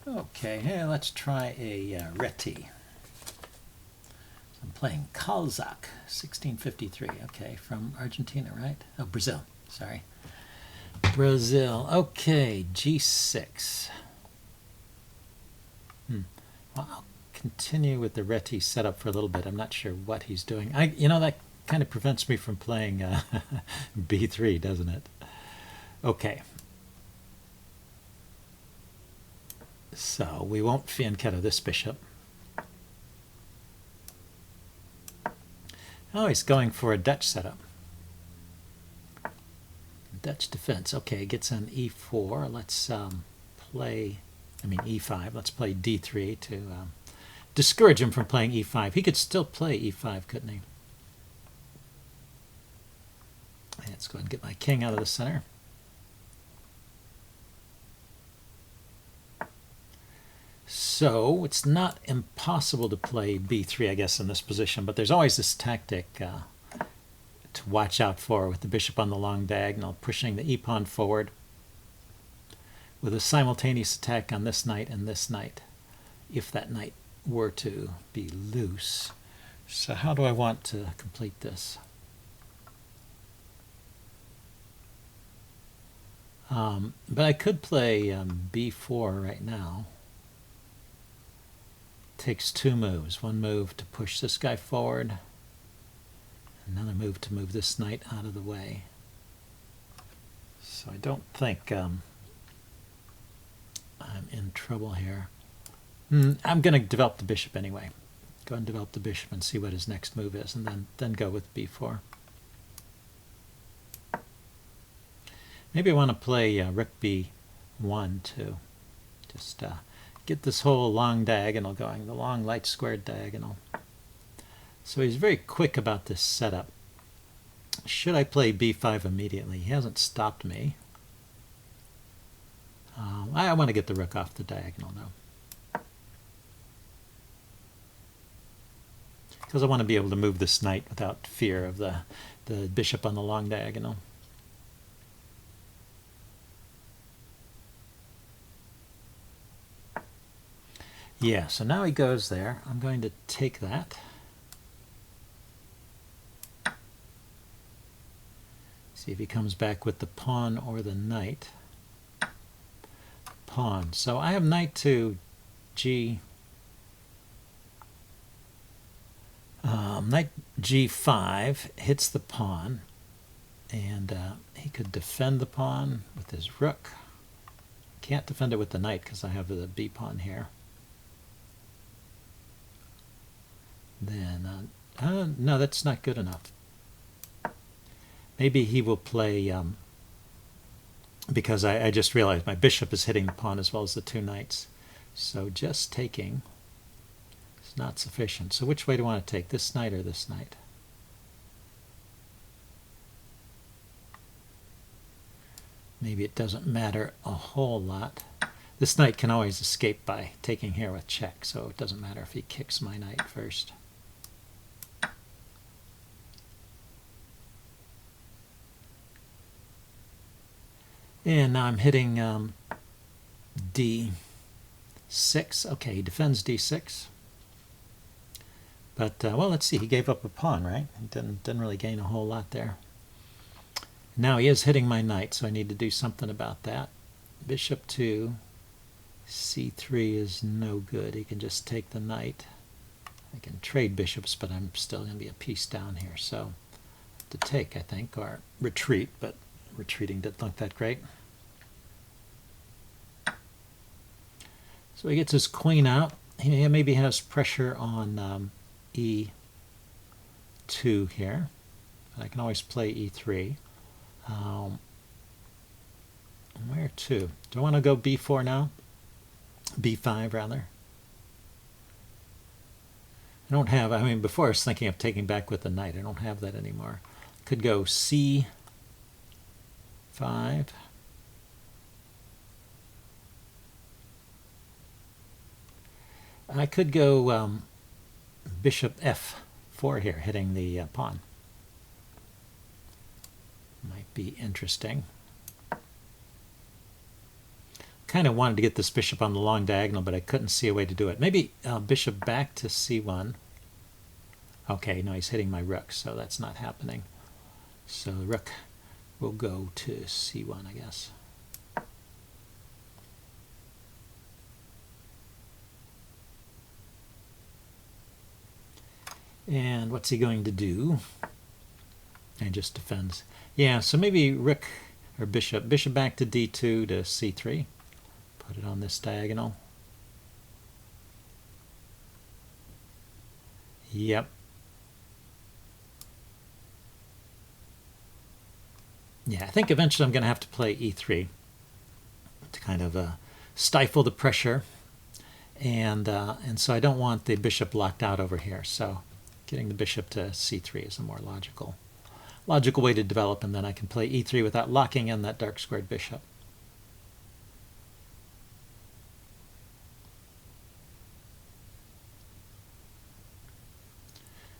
Okay, hey, let's try a Reti. I'm playing Kalzak, 1653. Okay, from Argentina, right? Oh, Brazil. Sorry. Brazil. Okay, G6. Well, I'll continue with the Reti setup for a little bit. I'm not sure what he's doing. That kind of prevents me from playing B3, doesn't it? Okay. So we won't fianchetto this bishop. Oh, he's going for a Dutch setup. Dutch defense. Okay, gets on E4. Let's E5. Let's play D3 to discourage him from playing E5. He could still play E5, couldn't he? Let's go ahead and get my king out of the center. So it's not impossible to play B3, I guess, in this position, but there's always this tactic to watch out for with the bishop on the long diagonal, pushing the e-pawn forward with a simultaneous attack on this knight and this knight, if that knight were to be loose. So how do I want to complete this? But I could play B4 right now. Takes two moves. One move to push this guy forward, another move to move this knight out of the way. So I don't think I'm in trouble here. I'm going to develop the bishop anyway. Go and develop the bishop and see what his next move is, and then go with B4. Maybe I want to play rook B1 too. Just get this whole long diagonal going, the long light squared diagonal. So he's very quick about this setup. Should I play B5 immediately? He hasn't stopped me. I want to get the rook off the diagonal now, because I want to be able to move this knight without fear of the bishop on the long diagonal. Yeah, so now he goes there. I'm going to take that. See if he comes back with the pawn or the knight. Pawn. So I have knight to knight G5 hits the pawn, and he could defend the pawn with his rook. Can't defend it with the knight because I have the B pawn here. Then, no, that's not good enough. Maybe he will play, because I just realized my bishop is hitting the pawn as well as the two knights. So just taking is not sufficient. So which way do I want to take, this knight or this knight? Maybe it doesn't matter a whole lot. This knight can always escape by taking here with check, so it doesn't matter if he kicks my knight first. And now I'm hitting D6. Okay, he defends D6. But, well, let's see. He gave up a pawn, right? He didn't really gain a whole lot there. Now he is hitting my knight, so I need to do something about that. Bishop to C3 is no good. He can just take the knight. I can trade bishops, but I'm still going to be a piece down here. So to take, I think, or retreat, but retreating didn't look that great. So he gets his queen out. He maybe has pressure on E2 here. But I can always play E3. Where to? Do I want to go B4 now? B5 rather. I don't have, I mean, before I was thinking of taking back with the knight. I don't have that anymore. Could go C5. I could go bishop F4 here, hitting the pawn. Might be interesting. kind of wanted to get this bishop on the long diagonal, but I couldn't see a way to do it. Maybe bishop back to c1. Okay, no, he's hitting my rook, so that's not happening. So the rook will go to c1, I guess. And what's he going to do? And just defends. Yeah, so maybe rook or bishop back to d2 to c3. Put it on this diagonal. Yep. Yeah, I think eventually I'm going to have to play e3 to kind of stifle the pressure, and so I don't want the bishop locked out over here. So getting the bishop to c3 is a more logical way to develop, and then I can play e3 without locking in that dark squared bishop.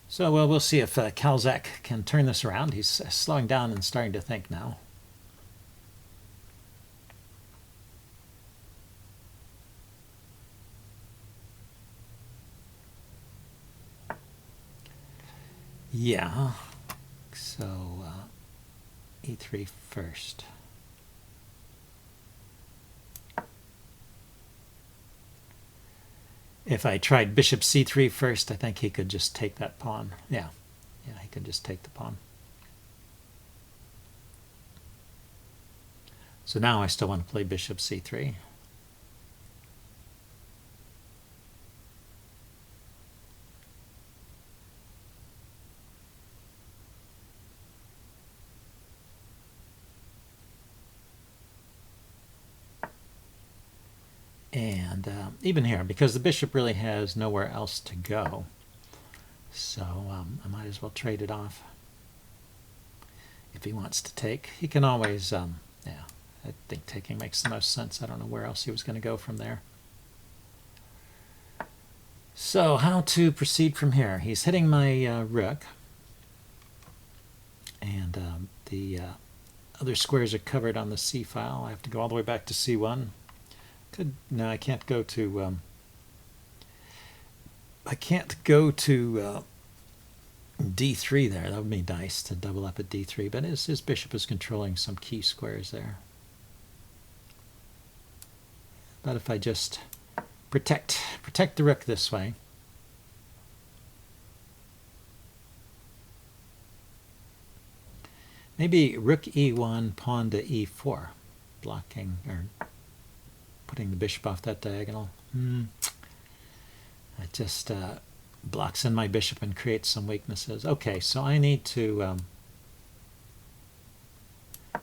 So, well, we'll see if Kalzak can turn this around. He's slowing down and starting to think now. Yeah, so e3 first. If I tried bishop c3 first, I think he could just take that pawn. Yeah, he could just take the pawn. So now I still want to play bishop c3. And even here, because the bishop really has nowhere else to go, so I might as well trade it off. If he wants to take, he can always, yeah, I think taking makes the most sense. I don't know where else he was going to go from there. So how to proceed from here? He's hitting my rook, and the other squares are covered on the c file. I have to go all the way back to c1. No, I can't go to. I can't go to d3 there. That would be nice to double up at d3, but his bishop is controlling some key squares there. But if I just protect the rook this way, maybe rook e1, pawn to e4, blocking or putting the bishop off that diagonal. It just blocks in my bishop and creates some weaknesses. Okay, so I need to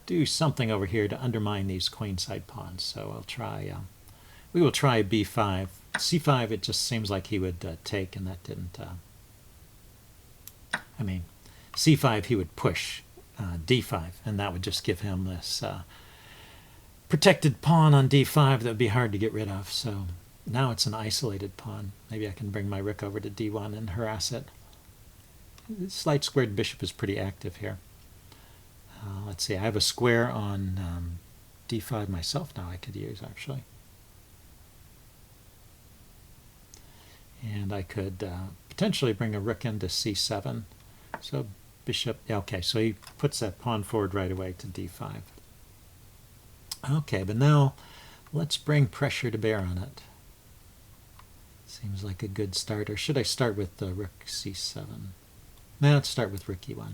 do something over here to undermine these queenside pawns. So I'll try. We will try b5. c5. It just seems like he would take, and that didn't. I mean, c5 he would push d5, and that would just give him this protected pawn on d5 that would be hard to get rid of. So now it's an isolated pawn. Maybe I can bring my rook over to d1 and harass it. This light squared bishop is pretty active here. Let's see, I have a square on d5 myself now I could use, actually. And I could potentially bring a rook into c7. So bishop, yeah, okay, so he puts that pawn forward right away to d5. Okay, but now let's bring pressure to bear on it. Seems like a good start. Or should I start with rook c7? No, let's start with rook e1.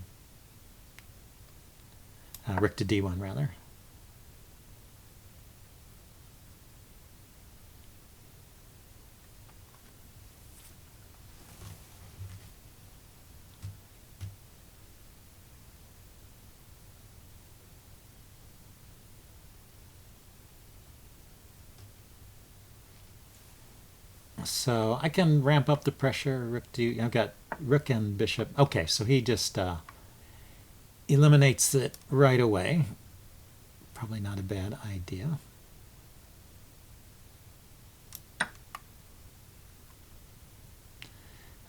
Rook to d1, rather. So I can ramp up the pressure. Rook to, I've got rook and bishop. Okay, so he just eliminates it right away. Probably not a bad idea.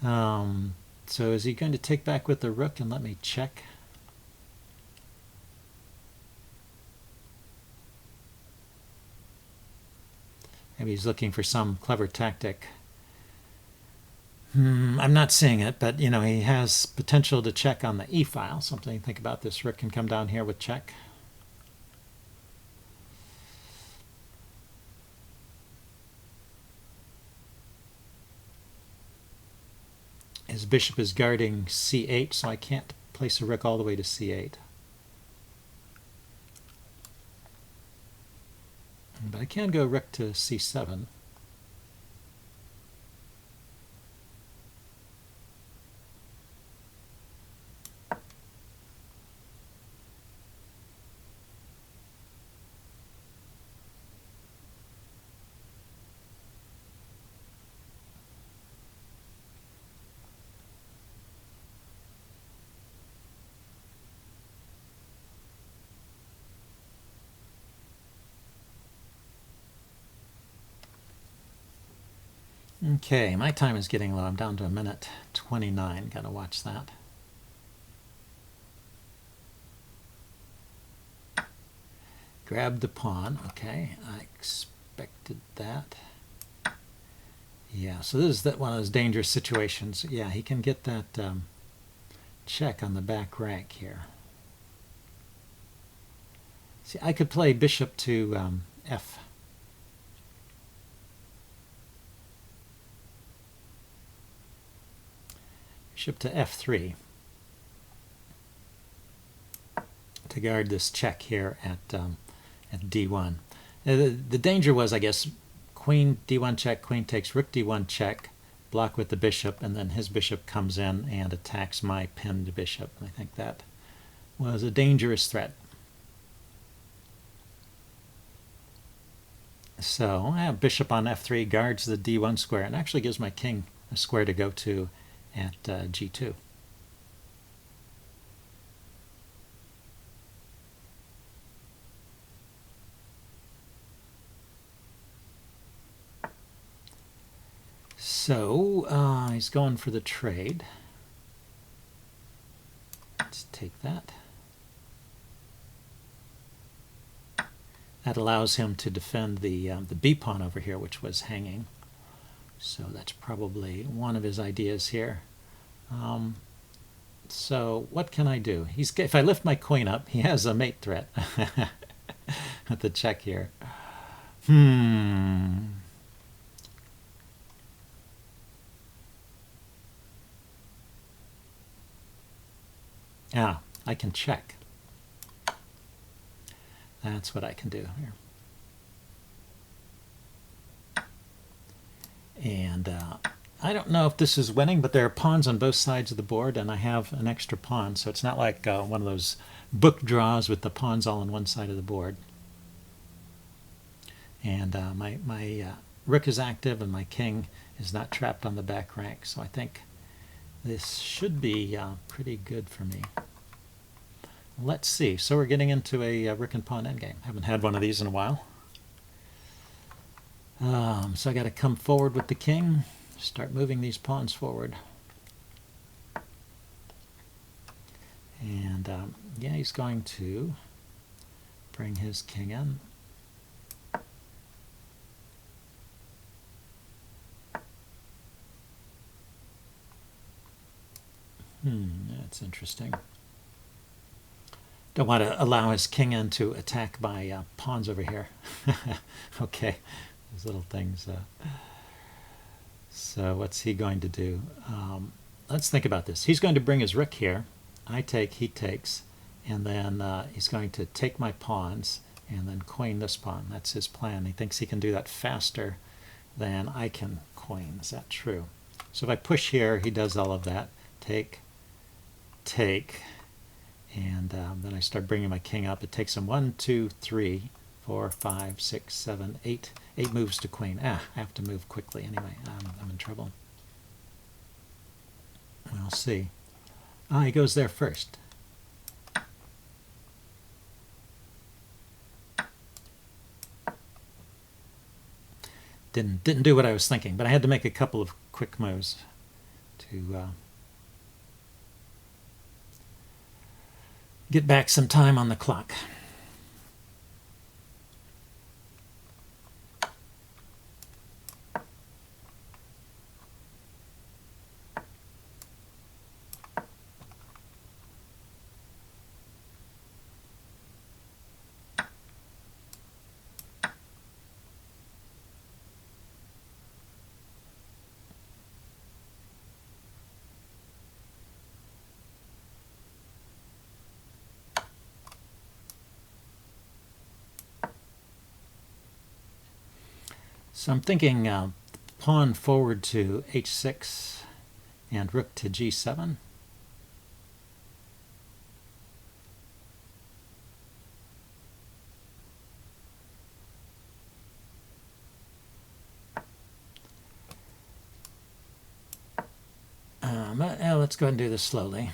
So is he going to take back with the rook and let me check? Maybe he's looking for some clever tactic. I'm not seeing it, but you know, he has potential to check on the e-file. Something to think about. This rook can come down here with check. His bishop is guarding c8, so I can't place a rook all the way to c8. But I can go rook to c7. Okay, my time is getting low. I'm down to 1:29. Gotta watch that. Grab the pawn. Okay, I expected that. Yeah, so this is one of those dangerous situations. Yeah, he can get that check on the back rank here. See, I could play bishop to f. Bishop to f3 to guard this check here at d1. The danger was, I guess, queen d1 check, queen takes rook d1 check, block with the bishop, and then his bishop comes in and attacks my pinned bishop. I think that was a dangerous threat. So I have bishop on f3 guards the d1 square and actually gives my king a square to go to at g2. So he's going for the trade. Let's take that. That allows him to defend the b pawn over here, which was hanging. So that's probably one of his ideas here. So what can I do? If I lift my queen up, he has a mate threat with the check here. Ah, I can check. That's what I can do here. And I don't know if this is winning, but there are pawns on both sides of the board, and I have an extra pawn, so it's not like one of those book draws with the pawns all on one side of the board. And my rook is active, and my king is not trapped on the back rank, so I think this should be pretty good for me. Let's see. So we're getting into a rook and pawn endgame. Haven't had one of these in a while. So I got to come forward with the king, start moving these pawns forward. And yeah, he's going to bring his king in. That's interesting. Don't want to allow his king in to attack my pawns over here. Okay, those little things. So what's he going to do? Let's think about this. He's going to bring his rook here. I take, he takes, and then he's going to take my pawns and then queen this pawn. That's his plan. He thinks he can do that faster than I can queen. Is that true? So if I push here, he does all of that. Take, take, and then I start bringing my king up. It takes him 1, 2, 3, 4, 5, 6, 7, 8. 8 moves to queen. I have to move quickly anyway. I'm in trouble. We'll see. He goes there first. Didn't do what I was thinking, but I had to make a couple of quick moves to get back some time on the clock. So I'm thinking pawn forward to h6 and rook to g7. Let's go ahead and do this slowly.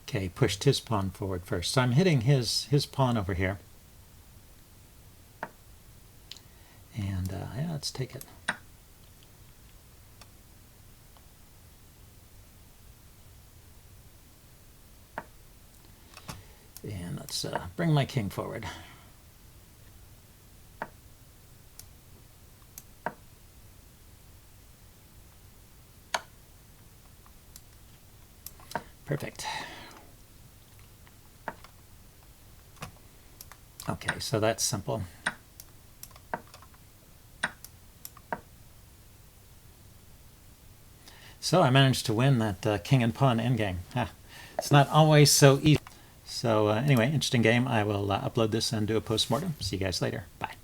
Okay, pushed his pawn forward first. So I'm hitting his pawn over here. And yeah, let's take it. And let's bring my king forward. Perfect. Okay, so that's simple. So I managed to win that king and pawn endgame. It's not always so easy. So anyway, interesting game. I will upload this and do a post-mortem. See you guys later. Bye.